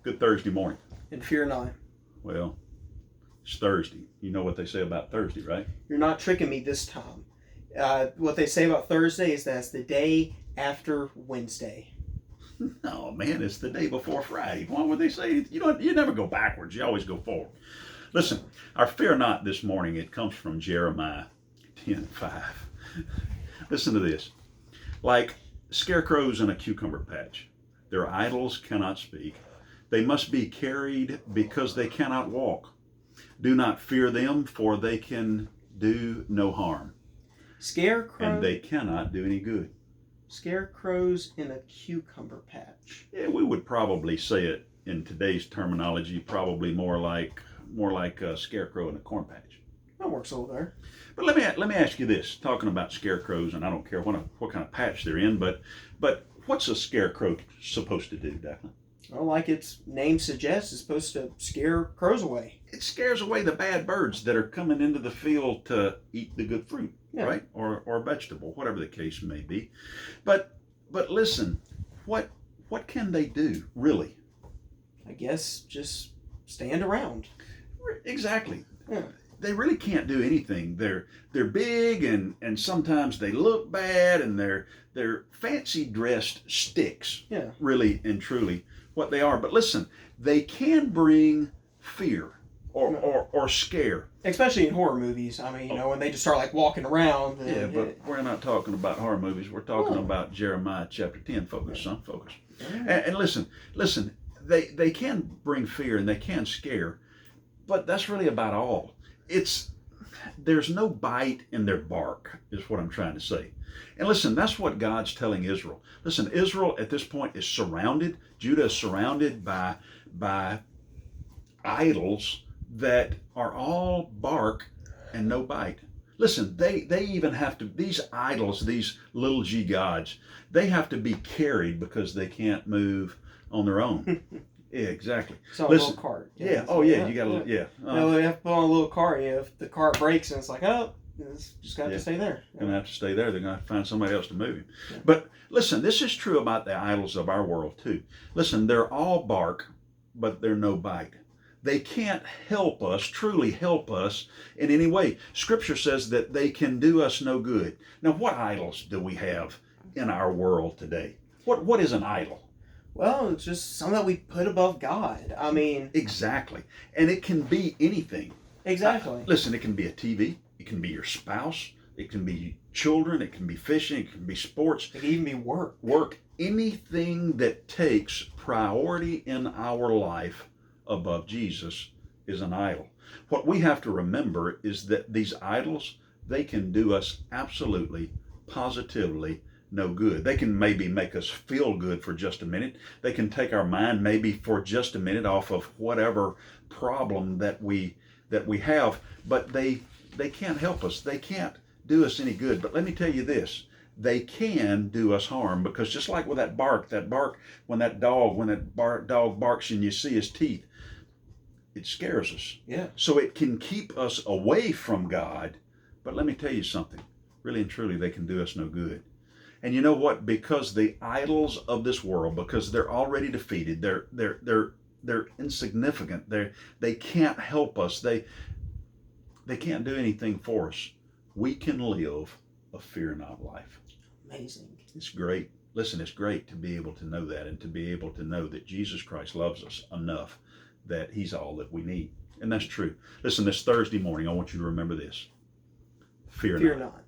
Good Thursday morning. And fear not. Well, it's Thursday. You know what they say about Thursday, right? You're not tricking me this time. What they say about Thursday is that it's the day after Wednesday. No, man, it's the day before Friday. Why would they say? You never go backwards. You always go forward. Listen, our fear not this morning, it comes from Jeremiah 10:5. Listen to this. Like scarecrows in a cucumber patch, their idols cannot speak. They must be carried because they cannot walk. Do not fear them, for they can do no harm, and they cannot do any good. Scarecrows in a cucumber patch. Yeah, we would probably say it in today's terminology, probably more like a scarecrow in a corn patch. That works over there. But let me ask you this: talking about scarecrows, and I don't care what kind of patch they're in, but what's a scarecrow supposed to do, Declan? Well, like its name suggests, it's supposed to scare crows away. It scares away the bad birds that are coming into the field to eat the good fruit, Yeah. right? Or vegetable, whatever the case may be. But listen, what can they do really? I guess just stand around. Exactly. Yeah. They really can't do anything. They're big and sometimes they look bad, and they're fancy dressed sticks. Yeah. Really and truly what they are. But listen, they can bring fear or scare. Especially in horror movies. I mean, when they just start like walking around. Yeah, but we're not talking about horror movies. We're talking Oh. about Jeremiah chapter 10. Focus, son, focus. Yeah. And listen, they can bring fear and they can scare, but that's really about all. There's no bite in their bark, is what I'm trying to say. And listen, that's what God's telling Israel. Listen, Israel at this point is surrounded. Judah is surrounded by idols that are all bark and no bite. Listen, they even have to, these idols, these little g gods, they have to be carried because they can't move on their own. Yeah, exactly. So a Listen, little cart. yeah. Oh, yeah. You got to. Yeah. You have to put on a little cart. If the cart breaks and it's like, oh, it's just got to stay there. Gonna have to stay there. They're gonna have to find somebody else to move him. Yeah. But listen, this is true about the idols of our world too. Listen, they're all bark, but they're no bite. They can't help us, truly help us in any way. Scripture says that they can do us no good. Now, what idols do we have in our world today? What is an idol? Well, it's just something that we put above God. I mean, Exactly. And it can be anything. exactly. Listen, it can be a TV. It can be your spouse. It can be children. It can be fishing. It can be sports. It can even be work. Anything that takes priority in our life above Jesus is an idol. What we have to remember is that these idols, they can do us absolutely, positively no good. They can maybe make us feel good for just a minute. They can take our mind maybe for just a minute off of whatever problem that we have, but they can't help us. They can't do us any good. But let me tell you this, they can do us harm, because just like with that bark, when that dog barks and you see his teeth, it scares us. Yeah. So it can keep us away from God. But let me tell you something, really and truly, they can do us no good. And you know what? Because the idols of this world, because they're already defeated, they're insignificant. They can't help us. They can't do anything for us. We can live a fear not life. Amazing. It's great. Listen, it's great to be able to know that, and to be able to know that Jesus Christ loves us enough that he's all that we need. And that's true. Listen, this Thursday morning, I want you to remember this. Fear not. Not.